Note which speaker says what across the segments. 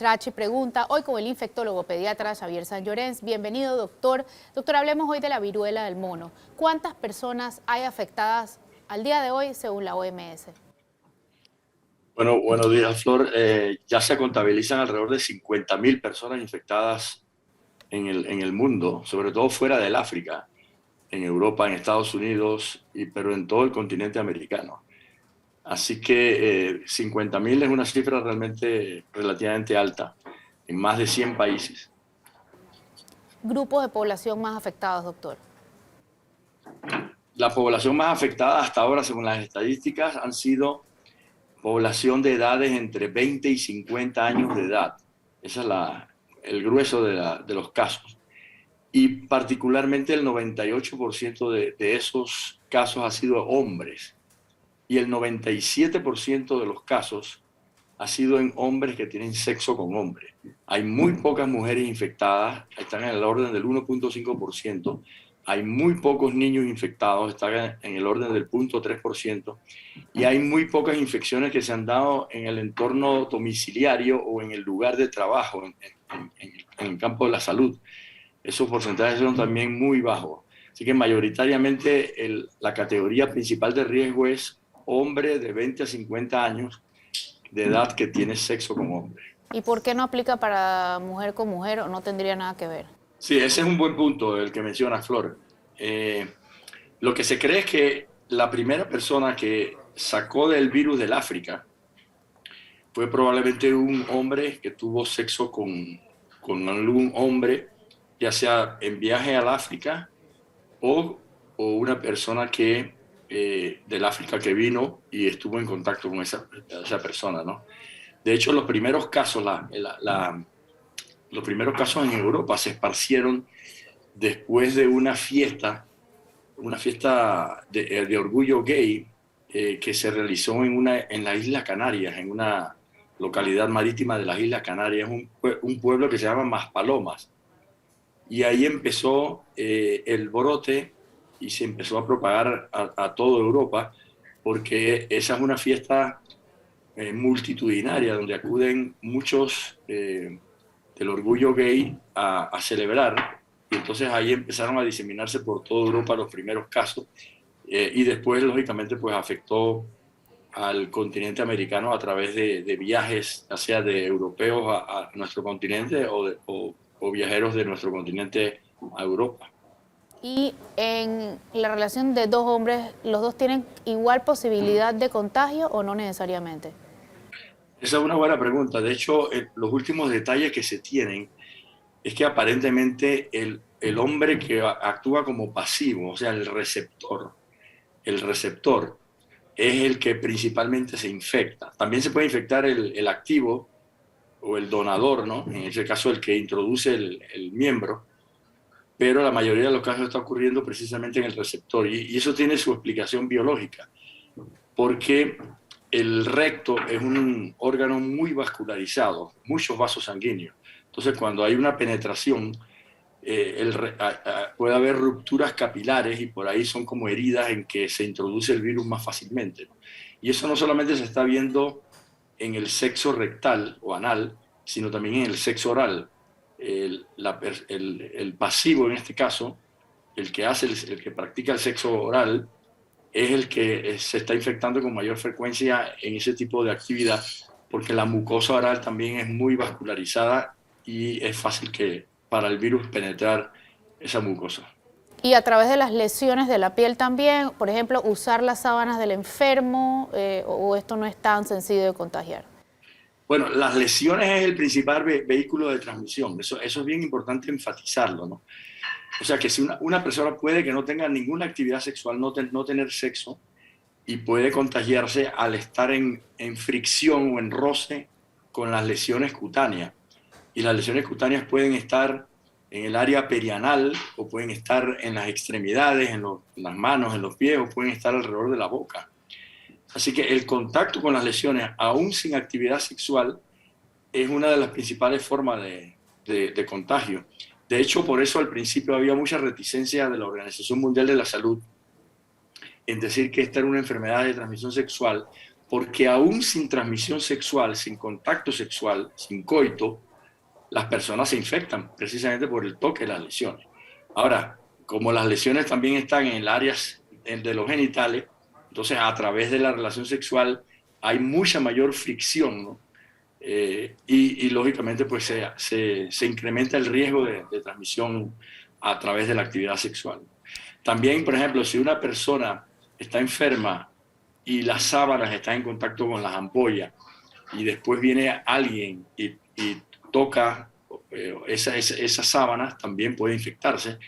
Speaker 1: nuestra H pregunta, hoy con el infectólogo pediatra Xavier San Llorens. Bienvenido, doctor. Doctor, hablemos hoy de la viruela del mono. ¿Cuántas personas hay afectadas al día de hoy según la OMS?
Speaker 2: Bueno, buenos días, Flor. Ya se contabilizan alrededor de 50.000 personas infectadas en el mundo, sobre todo fuera del África, en Europa, en Estados Unidos, pero en todo el continente americano. Así que 50.000 es una cifra realmente relativamente alta, en más de 100 países.
Speaker 1: Grupos de población más afectados, doctor.
Speaker 2: La población más afectada hasta ahora, según las estadísticas, han sido población de edades entre 20 y 50 años de edad. Ese es el grueso de los casos. Y particularmente el 98% de esos casos ha sido hombres. Y el 97% de los casos ha sido en hombres que tienen sexo con hombres. Hay muy pocas mujeres infectadas, están en el orden del 1.5%. Hay muy pocos niños infectados, están en el orden del 0.3%. Y hay muy pocas infecciones que se han dado en el entorno domiciliario o en el lugar de trabajo, en el campo de la salud. Esos porcentajes son también muy bajos. Así que mayoritariamente la categoría principal de riesgo es hombre de 20 a 50 años de edad que tiene sexo con hombre.
Speaker 1: ¿Y por qué no aplica para mujer con mujer o no tendría nada que ver?
Speaker 2: Sí, ese es un buen punto el que menciona Flor. Lo que se cree es que la primera persona que sacó del virus del África fue probablemente un hombre que tuvo sexo con algún hombre, ya sea en viaje al África o una persona del África que vino y estuvo en contacto con esa persona, ¿no? De hecho, los primeros casos, los primeros casos en Europa se esparcieron después de una fiesta de orgullo gay que se realizó en las Islas Canarias, en una localidad marítima de las Islas Canarias, un pueblo que se llama Maspalomas. Y ahí empezó el brote y se empezó a propagar a toda Europa, porque esa es una fiesta multitudinaria donde acuden muchos del orgullo gay a celebrar. Y entonces ahí empezaron a diseminarse por toda Europa los primeros casos y después, lógicamente, pues afectó al continente americano a través de viajes, ya sea de europeos a nuestro continente o viajeros de nuestro continente a Europa.
Speaker 1: Y en la relación de dos hombres, ¿los dos tienen igual posibilidad de contagio o no necesariamente?
Speaker 2: Esa es una buena pregunta. De hecho, los últimos detalles que se tienen es que aparentemente el hombre que actúa como pasivo, o sea, el receptor es el que principalmente se infecta. También se puede infectar el activo o el donador, ¿no? En ese caso, el que introduce el miembro, pero la mayoría de los casos está ocurriendo precisamente en el receptor y eso tiene su explicación biológica, porque el recto es un órgano muy vascularizado, muchos vasos sanguíneos. Entonces, cuando hay una penetración, puede haber rupturas capilares y por ahí son como heridas en que se introduce el virus más fácilmente, ¿no? Y eso no solamente se está viendo en el sexo rectal o anal, sino también en el sexo oral. El pasivo en este caso, el que practica el sexo oral, es el que se está infectando con mayor frecuencia en ese tipo de actividad, porque la mucosa oral también es muy vascularizada y es fácil para el virus penetrar esa mucosa.
Speaker 1: Y a través de las lesiones de la piel también, por ejemplo, usar las sábanas del enfermo, o esto no es tan sencillo de contagiar.
Speaker 2: Bueno, las lesiones es el principal vehículo de transmisión. Eso es bien importante enfatizarlo, ¿no? O sea que si una persona puede que no tenga ninguna actividad sexual, no tener sexo, y puede contagiarse al estar en fricción o en roce con las lesiones cutáneas. Y las lesiones cutáneas pueden estar en el área perianal o pueden estar en las extremidades, en las manos, en los pies o pueden estar alrededor de la boca. Así que el contacto con las lesiones, aún sin actividad sexual, es una de las principales formas de contagio. De hecho, por eso al principio había mucha reticencia de la Organización Mundial de la Salud en decir que esta era una enfermedad de transmisión sexual, porque aún sin transmisión sexual, sin contacto sexual, sin coito, las personas se infectan precisamente por el toque de las lesiones. Ahora, como las lesiones también están en el área de los genitales, entonces a través de la relación sexual hay mucha mayor fricción, ¿no? Y lógicamente pues se incrementa el riesgo de transmisión a través de la actividad sexual. También, por ejemplo, si una persona está enferma y las sábanas están en contacto con las ampollas y después viene alguien y toca esas sábanas, también puede infectarse.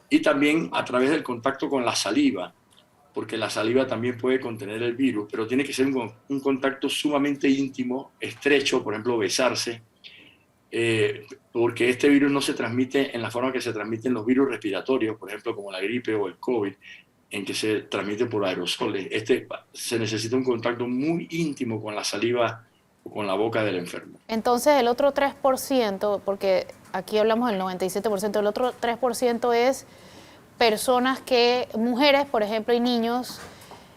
Speaker 2: Y también a través del contacto con la saliva, porque la saliva también puede contener el virus, pero tiene que ser un contacto sumamente íntimo, estrecho, por ejemplo, besarse, porque este virus no se transmite en la forma que se transmiten los virus respiratorios, por ejemplo, como la gripe o el COVID, en que se transmite por aerosoles. Se necesita un contacto muy íntimo con la saliva o con la boca del enfermo.
Speaker 1: Entonces el otro 3%, porque aquí hablamos del 97%, el otro 3% es personas mujeres, por ejemplo, y niños,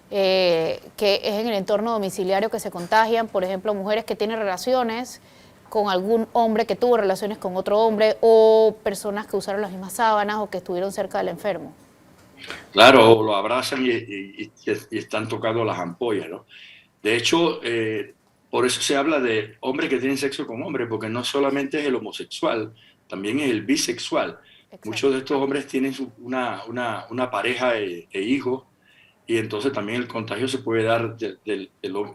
Speaker 1: que es en el entorno domiciliario que se contagian, por ejemplo, mujeres que tienen relaciones con algún hombre que tuvo relaciones con otro hombre, o personas que usaron las mismas sábanas o que estuvieron cerca del enfermo.
Speaker 2: Claro, o lo abrazan y están tocando las ampollas, ¿no? De hecho, por eso se habla de hombres que tienen sexo con hombres, porque no solamente es el homosexual, también es el bisexual.
Speaker 1: Exacto.
Speaker 2: Muchos de estos hombres tienen una pareja e hijos, y entonces también el contagio se puede dar del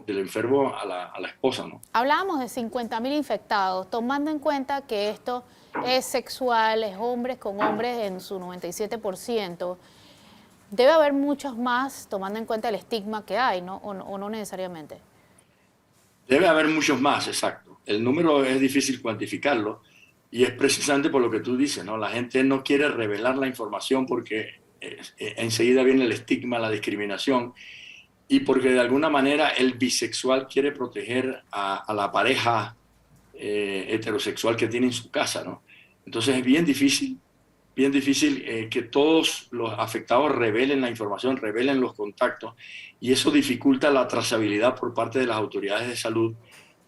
Speaker 2: enfermo a la esposa, ¿no?
Speaker 1: Hablábamos de 50.000 infectados, tomando en cuenta que esto es sexual, es hombres con hombres en su 97%. Debe haber muchos más, tomando en cuenta el estigma que hay, ¿no? O no necesariamente.
Speaker 2: Debe haber muchos más, exacto. El número es difícil cuantificarlo y es precisamente por lo que tú dices, ¿no? La gente no quiere revelar la información porque enseguida viene el estigma, la discriminación, y porque de alguna manera el bisexual quiere proteger a la pareja heterosexual que tiene en su casa, ¿no? Entonces es bien difícil que todos los afectados revelen la información, revelen los contactos, y eso dificulta la trazabilidad por parte de las autoridades de salud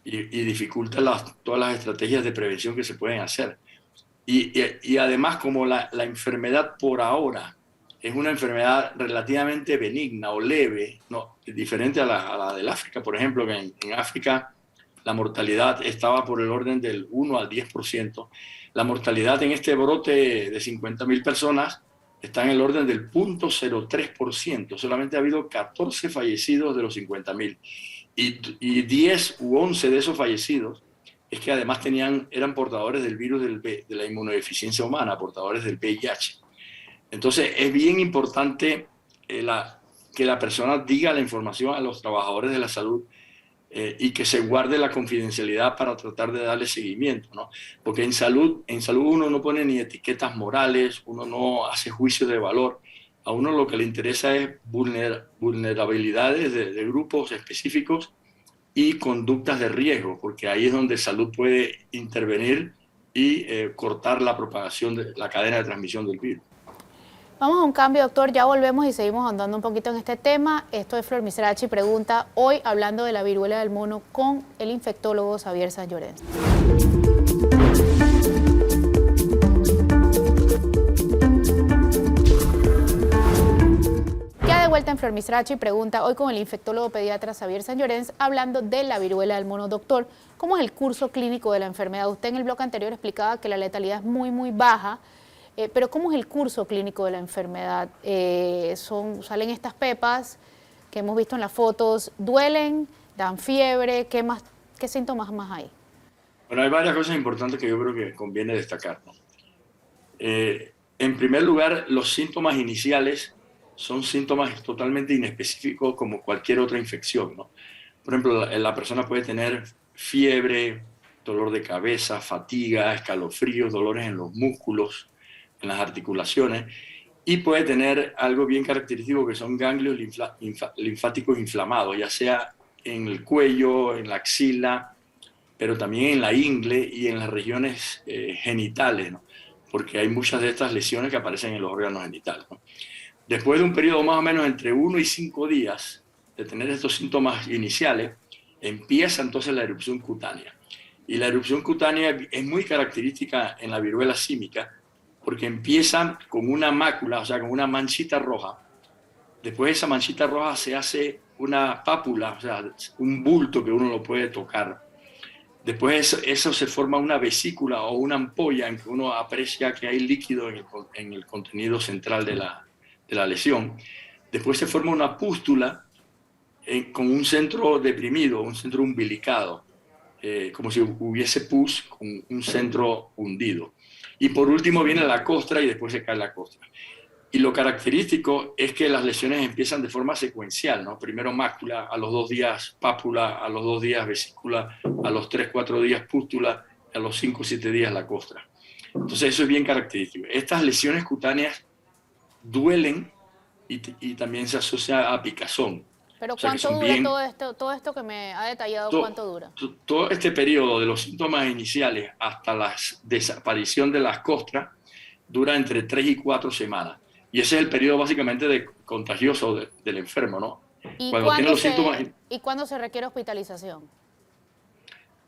Speaker 2: y dificulta todas las estrategias de prevención que se pueden hacer. Y además, como la enfermedad por ahora es una enfermedad relativamente benigna o leve, no, diferente a la del África, por ejemplo, que en África la mortalidad estaba por el orden del 1 al 10%. La mortalidad en este brote de 50.000 personas está en el orden del 0.03%. Solamente ha habido 14 fallecidos de los 50.000. Y 10 u 11 de esos fallecidos es que además eran portadores del virus de la inmunodeficiencia humana, portadores del VIH. Entonces es bien importante que la persona diga la información a los trabajadores de la salud, y que se guarde la confidencialidad para tratar de darle seguimiento, ¿no? Porque en salud uno no pone ni etiquetas morales, uno no hace juicios de valor. A uno lo que le interesa es vulnerabilidades de grupos específicos y conductas de riesgo, porque ahí es donde salud puede intervenir y cortar la propagación de la cadena de transmisión del virus.
Speaker 1: Vamos a un cambio, doctor, ya volvemos y seguimos andando un poquito en este tema. Esto es Flor Misrachi Pregunta, hoy hablando de la viruela del mono con el infectólogo Xavier Sáenz Llorens. Ya de vuelta en Flor Misrachi Pregunta, hoy con el infectólogo pediatra Xavier Sáenz Llorens, hablando de la viruela del mono. Doctor, ¿cómo es el curso clínico de la enfermedad? Usted en el bloque anterior explicaba que la letalidad es muy baja. Pero ¿cómo es el curso clínico de la enfermedad? Salen estas pepas que hemos visto en las fotos, ¿duelen? ¿Dan fiebre? ¿Qué síntomas más hay?
Speaker 2: Bueno, hay varias cosas importantes que yo creo que conviene destacar, ¿no? En primer lugar, los síntomas iniciales son síntomas totalmente inespecíficos como cualquier otra infección, ¿no? Por ejemplo, la persona puede tener fiebre, dolor de cabeza, fatiga, escalofríos, dolores en los músculos, en las articulaciones, y puede tener algo bien característico que son ganglios linfáticos inflamados, ya sea en el cuello, en la axila, pero también en la ingle y en las regiones genitales, ¿no? Porque hay muchas de estas lesiones que aparecen en los órganos genitales, ¿no? Después de un periodo más o menos entre 1 y 5 días de tener estos síntomas iniciales, empieza entonces la erupción cutánea. Y la erupción cutánea es muy característica en la viruela símica porque empieza con una mácula, o sea, con una manchita roja. Después de esa manchita roja se hace una pápula, o sea, un bulto que uno lo puede tocar. Después eso se forma una vesícula o una ampolla en que uno aprecia que hay líquido en el contenido central de la lesión. Después se forma una pústula con un centro deprimido, un centro umbilicado, como si hubiese pus con un centro hundido. Y por último viene la costra y después se cae la costra. Y lo característico es que las lesiones empiezan de forma secuencial, ¿no? Primero mácula, a los 2 días pápula, a los 2 días vesícula, a los 3, 4 días pústula, a los 5, 7 días la costra. Entonces eso es bien característico. Estas lesiones cutáneas duelen y también se asocia a picazón.
Speaker 1: Pero
Speaker 2: O sea,
Speaker 1: ¿cuánto dura
Speaker 2: bien,
Speaker 1: todo esto que me ha detallado? ¿Cuánto dura?
Speaker 2: todo este periodo de los síntomas iniciales hasta la desaparición de las costras dura entre 3 y 4 semanas. Y ese es el periodo básicamente contagioso del enfermo, ¿no?
Speaker 1: ¿Y
Speaker 2: Cuando tiene los síntomas...
Speaker 1: cuándo se requiere hospitalización?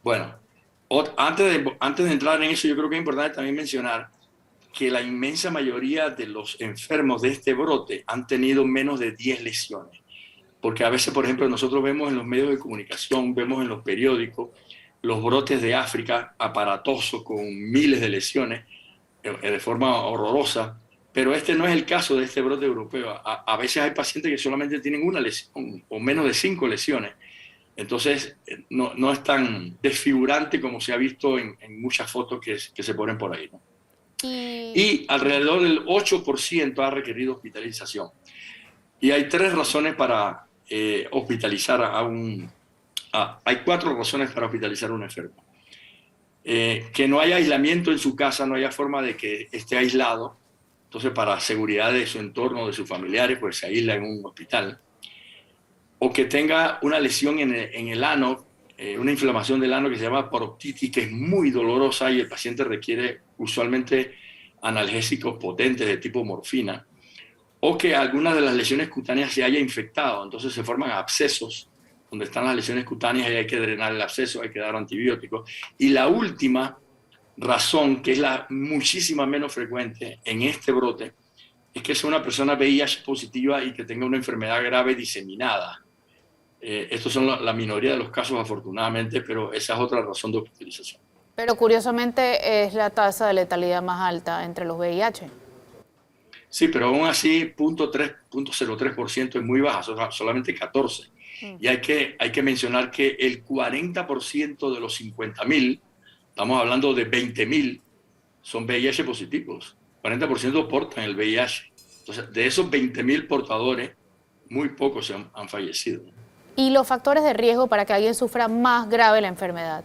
Speaker 2: Bueno, antes de entrar en eso, yo creo que es importante también mencionar que la inmensa mayoría de los enfermos de este brote han tenido menos de 10 lesiones. Porque a veces, por ejemplo, nosotros vemos en los medios de comunicación, vemos en los periódicos, los brotes de África aparatosos con miles de lesiones de forma horrorosa. Pero este no es el caso de este brote europeo. A veces hay pacientes que solamente tienen una lesión o menos de 5 lesiones. Entonces, no es tan desfigurante como se ha visto en muchas fotos que se ponen por ahí, ¿no? Y alrededor del 8% ha requerido hospitalización. Y hay 3 razones para hospitalizar hay 4 razones para hospitalizar a un enfermo. Que no haya aislamiento en su casa, no haya forma de que esté aislado. Entonces, para seguridad de su entorno, de sus familiares, pues se aísla en un hospital. O que tenga una lesión en el ano, una inflamación del ano que se llama proctitis, que es muy dolorosa y el paciente requiere usualmente analgésicos potentes de tipo morfina. O que alguna de las lesiones cutáneas se haya infectado, entonces se forman abscesos donde están las lesiones cutáneas y hay que drenar el absceso, hay que dar antibióticos. Y la última razón, que es la muchísima menos frecuente en este brote, es que sea una persona VIH positiva y que tenga una enfermedad grave diseminada. Estos son la minoría de los casos, afortunadamente, pero esa es otra razón de hospitalización.
Speaker 1: Pero curiosamente es la tasa de letalidad más alta entre los VIH.
Speaker 2: Sí, pero aún así 0.03% es muy baja, solamente 14%. Y hay que mencionar que el 40% de los 50.000, estamos hablando de 20.000, son VIH positivos. 40% portan el VIH. Entonces, de esos 20.000 portadores, muy pocos han fallecido.
Speaker 1: ¿Y los factores de riesgo para que alguien sufra más grave la enfermedad?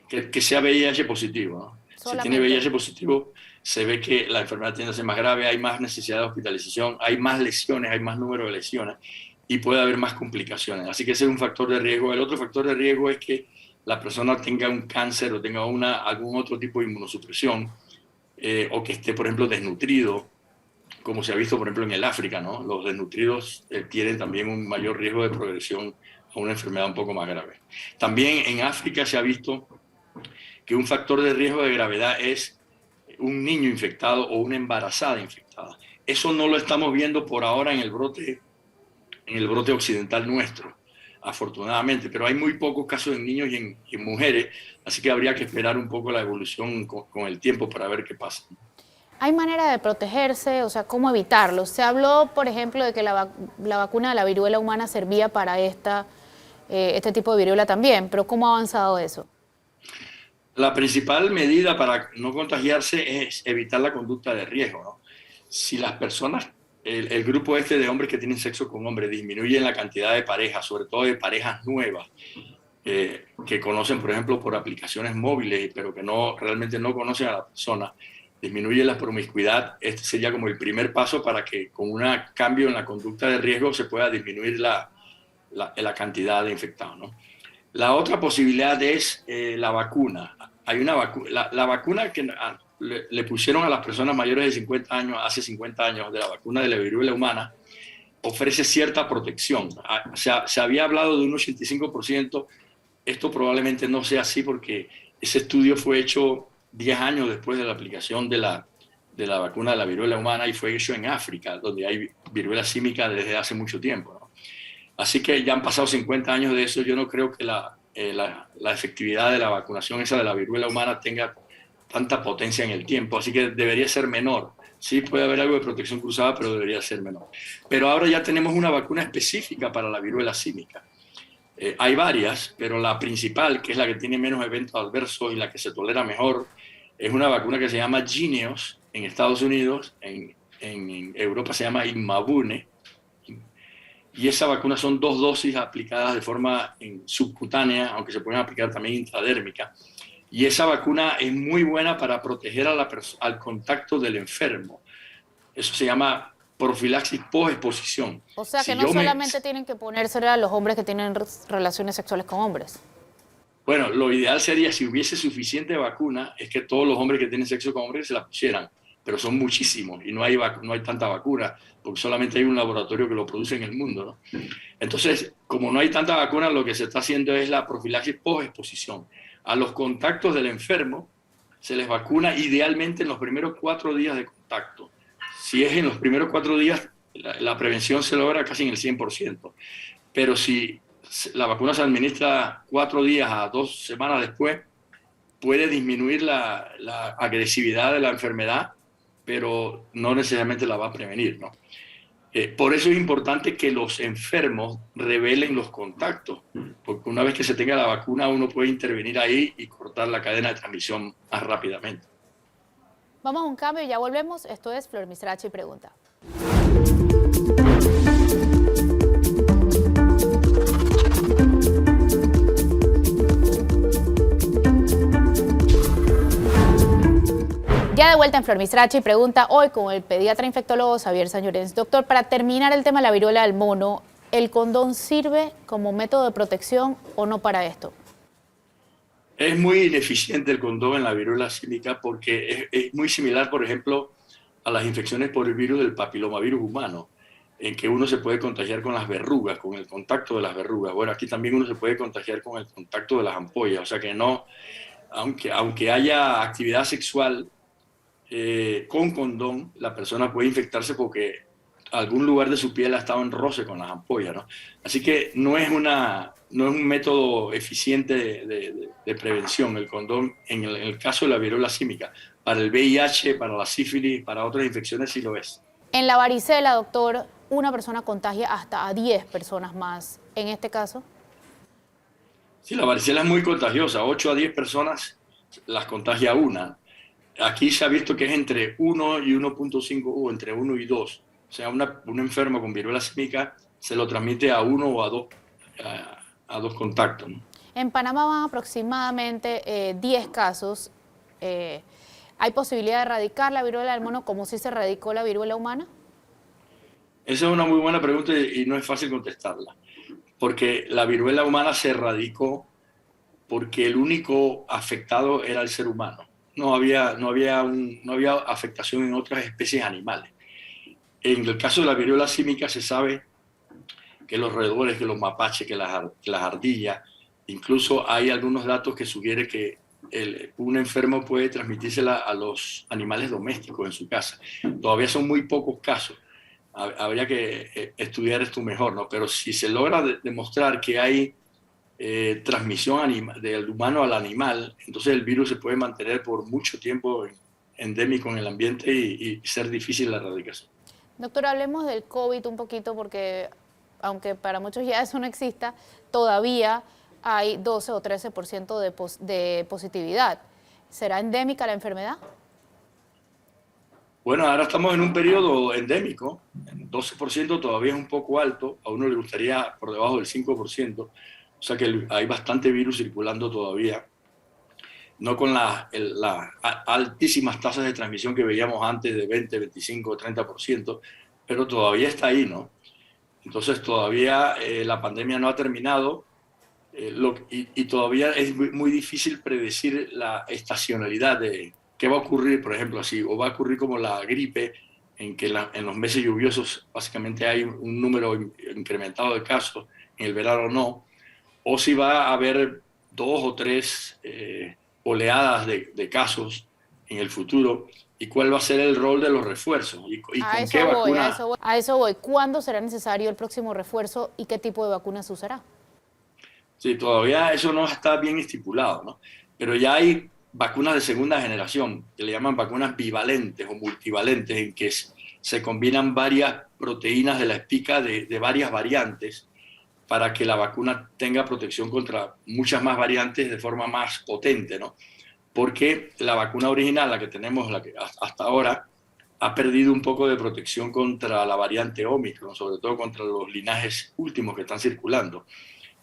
Speaker 2: Que sea VIH positivo, ¿no? Si tiene VIH positivo, se ve que la enfermedad tiende a ser más grave, hay más necesidad de hospitalización, hay más lesiones, hay más número de lesiones y puede haber más complicaciones. Así que ese es un factor de riesgo. El otro factor de riesgo es que la persona tenga un cáncer o tenga algún otro tipo de inmunosupresión o que esté, por ejemplo, desnutrido, como se ha visto, por ejemplo, en el África, ¿no? Los desnutridos tienen también un mayor riesgo de progresión a una enfermedad un poco más grave. También en África se ha visto que un factor de riesgo de gravedad es un niño infectado o una embarazada infectada. Eso no lo estamos viendo por ahora en el brote occidental nuestro, afortunadamente, pero hay muy pocos casos en niños y en mujeres, así que habría que esperar un poco la evolución con el tiempo para ver qué pasa.
Speaker 1: ¿Hay manera de protegerse? O sea, ¿cómo evitarlo? Se habló, por ejemplo, de que la vacuna de la viruela humana servía para este tipo de viruela también, pero ¿cómo ha avanzado eso?
Speaker 2: La principal medida para no contagiarse es evitar la conducta de riesgo, ¿no? Si las personas, el grupo de hombres que tienen sexo con hombres disminuye la cantidad de parejas, sobre todo de parejas nuevas, que conocen, por ejemplo, por aplicaciones móviles, pero que realmente no conocen a la persona, disminuye la promiscuidad. Este sería como el primer paso para que con un cambio en la conducta de riesgo se pueda disminuir la cantidad de infectados, ¿no? La otra posibilidad es la vacuna. Hay una la vacuna que le pusieron a las personas mayores de 50 años, hace 50 años, de la vacuna de la viruela humana, ofrece cierta protección. Se había hablado de un 85%, esto probablemente no sea así porque ese estudio fue hecho 10 años después de la aplicación de la vacuna de la viruela humana y fue hecho en África, donde hay viruela símica desde hace mucho tiempo, ¿no? Así que ya han pasado 50 años de eso. Yo no creo que la efectividad de la vacunación esa de la viruela humana tenga tanta potencia en el tiempo, así que debería ser menor. Sí puede haber algo de protección cruzada, pero debería ser menor. Pero ahora ya tenemos una vacuna específica para la viruela símica. Hay varias, pero la principal, que es la que tiene menos eventos adversos y la que se tolera mejor, es una vacuna que se llama Jynneos en Estados Unidos, en Europa se llama Immabune, y esa vacuna son 2 dosis aplicadas de forma subcutánea, aunque se pueden aplicar también intradérmica. Y esa vacuna es muy buena para proteger al contacto del enfermo. Eso se llama profilaxis post-exposición.
Speaker 1: O sea que no solamente tienen que ponérsela a los hombres que tienen relaciones sexuales con hombres.
Speaker 2: Bueno, lo ideal sería, si hubiese suficiente vacuna, es que todos los hombres que tienen sexo con hombres se la pusieran, pero son muchísimos y no hay tanta vacuna, porque solamente hay un laboratorio que lo produce en el mundo, ¿no? Entonces, como no hay tanta vacuna, lo que se está haciendo es la profilaxis post-exposición. A los contactos del enfermo se les vacuna idealmente en los primeros 4 días de contacto. Si es en los primeros 4 días, la prevención se logra casi en el 100%. Pero si la vacuna se administra 4 días a 2 semanas después, puede disminuir la agresividad de la enfermedad, pero no necesariamente la va a prevenir, ¿no? Por eso es importante que los enfermos revelen los contactos, porque una vez que se tenga la vacuna uno puede intervenir ahí y cortar la cadena de transmisión más rápidamente.
Speaker 1: Vamos a un cambio y ya volvemos. Esto es Flor Mizrachi Pregunta. Ya de vuelta en Flor Mizrachi Pregunta, hoy con el pediatra infectólogo Xavier Sañorens. Doctor, para terminar el tema de la viruela del mono, ¿el condón sirve como método de protección o no para esto?
Speaker 2: Es muy ineficiente el condón en la viruela símica porque es muy similar, por ejemplo, a las infecciones por el virus del papilomavirus humano, en que uno se puede contagiar con las verrugas, con el contacto de las verrugas. Bueno, aquí también uno se puede contagiar con el contacto de las ampollas, o sea que no, aunque haya actividad sexual con condón, la persona puede infectarse porque algún lugar de su piel ha estado en roce con las ampollas, ¿no? Así que no es un método eficiente de prevención el condón en el caso de la viruela símica. Para el VIH, para la sífilis, para otras infecciones sí lo es.
Speaker 1: En la varicela, doctor, una persona contagia hasta a 10 personas más. En este caso,
Speaker 2: Sí, la varicela es muy contagiosa. 8 a 10 personas las contagia una. Aquí se ha visto que es entre 1 y 1.5 o entre 1 y 2. O sea, un enfermo con viruela símica se lo transmite a 1 o a 2 contactos, ¿no?
Speaker 1: En Panamá van aproximadamente 10 casos. ¿Hay posibilidad de erradicar la viruela del mono como si se erradicó la viruela humana?
Speaker 2: Esa es una muy buena pregunta y no es fácil contestarla, porque la viruela humana se erradicó porque el único afectado era el ser humano. No había afectación en otras especies animales. En el caso de la viruela símica se sabe que los roedores, que los mapaches, que las ardillas, incluso hay algunos datos que sugieren que un enfermo puede transmitírsela a los animales domésticos en su casa. Todavía son muy pocos casos. Habría que estudiar esto mejor, ¿no? Pero si se logra demostrar que hay transmisión del humano al animal, entonces el virus se puede mantener por mucho tiempo endémico en el ambiente y ser difícil la erradicación.
Speaker 1: Doctor, hablemos del COVID un poquito porque, aunque para muchos ya eso no exista, todavía hay 12 o 13% de positividad. ¿Será endémica la enfermedad?
Speaker 2: Bueno, ahora estamos en un periodo endémico, 12% todavía es un poco alto, a uno le gustaría por debajo del 5%, o sea que hay bastante virus circulando todavía, no con las altísimas tasas de transmisión que veíamos antes de 20, 25, 30%, pero todavía está ahí, ¿no? Entonces todavía la pandemia no ha terminado y todavía es muy difícil predecir la estacionalidad de qué va a ocurrir, por ejemplo, así, o va a ocurrir como la gripe en que en los meses lluviosos básicamente hay un número incrementado de casos, en el verano no, o si va a haber 2 o 3 oleadas de casos en el futuro, y cuál va a ser el rol de los refuerzos y con qué vacuna.
Speaker 1: A eso voy. ¿Cuándo será necesario el próximo refuerzo y qué tipo de vacuna se usará?
Speaker 2: Sí, todavía eso no está bien estipulado, ¿no? Pero ya hay vacunas de segunda generación, que le llaman vacunas bivalentes o multivalentes, en que se combinan varias proteínas de la espica de varias variantes para que la vacuna tenga protección contra muchas más variantes de forma más potente, ¿no? Porque la vacuna original, la que tenemos hasta ahora, ha perdido un poco de protección contra la variante Omicron, sobre todo contra los linajes últimos que están circulando.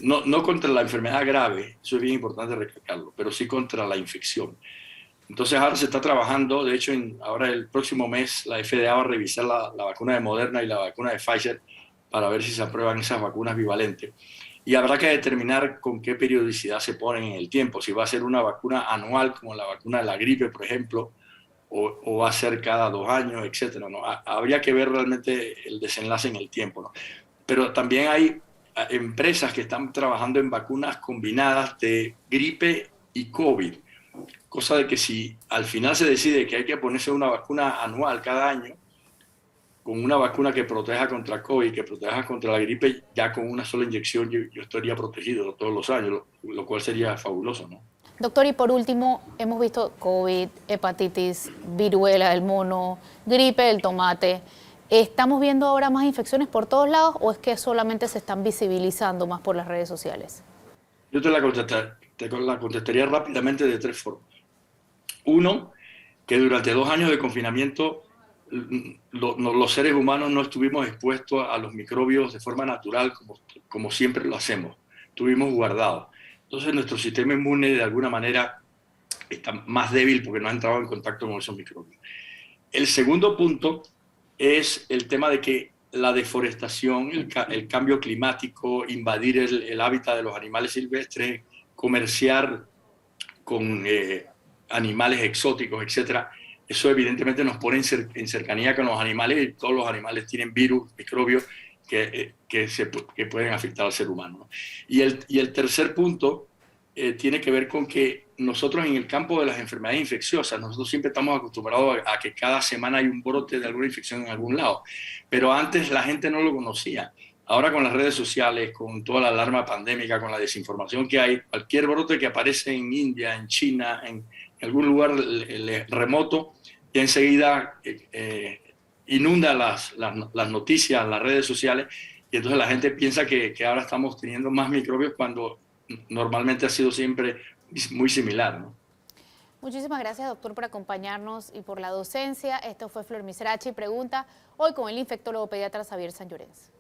Speaker 2: No contra la enfermedad grave, eso es bien importante recalcarlo, pero sí contra la infección. Entonces ahora se está trabajando, de hecho ahora el próximo mes la FDA va a revisar la vacuna de Moderna y la vacuna de Pfizer para ver si se aprueban esas vacunas bivalentes. Y habrá que determinar con qué periodicidad se ponen en el tiempo, si va a ser una vacuna anual como la vacuna de la gripe, por ejemplo, o va a ser cada 2 años, etcétera, ¿no? Habría que ver realmente el desenlace en el tiempo, ¿no? Pero también hay empresas que están trabajando en vacunas combinadas de gripe y COVID, cosa de que si al final se decide que hay que ponerse una vacuna anual cada año, con una vacuna que proteja contra COVID, que proteja contra la gripe, ya con una sola inyección yo estaría protegido todos los años, lo cual sería fabuloso, ¿no?
Speaker 1: Doctor, y por último, hemos visto COVID, hepatitis, viruela del mono, gripe del tomate. ¿Estamos viendo ahora más infecciones por todos lados o es que solamente se están visibilizando más por las redes sociales?
Speaker 2: Yo te la contestaría rápidamente de 3 formas. Uno, que durante 2 años de confinamiento los seres humanos no estuvimos expuestos a los microbios de forma natural como siempre lo hacemos. Estuvimos guardados. Entonces nuestro sistema inmune de alguna manera está más débil porque no ha entrado en contacto con esos microbios. El segundo punto es el tema de que la deforestación, el cambio climático, invadir el hábitat de los animales silvestres, comerciar con animales exóticos, etcétera, eso evidentemente nos pone en cercanía con los animales y todos los animales tienen virus, microbios que pueden afectar al ser humano, ¿no? Y el tercer punto tiene que ver con que nosotros en el campo de las enfermedades infecciosas, nosotros siempre estamos acostumbrados a que cada semana hay un brote de alguna infección en algún lado, pero antes la gente no lo conocía. Ahora con las redes sociales, con toda la alarma pandémica, con la desinformación que hay, cualquier brote que aparece en India, en China, en algún lugar remoto, y enseguida inunda las noticias, las redes sociales, y entonces la gente piensa que ahora estamos teniendo más microbios cuando normalmente ha sido siempre muy similar, ¿no?
Speaker 1: Muchísimas gracias, doctor, por acompañarnos y por la docencia. Esto fue Flor Misrachi Pregunta, hoy con el infectólogo pediatra Xavier Sanllorens.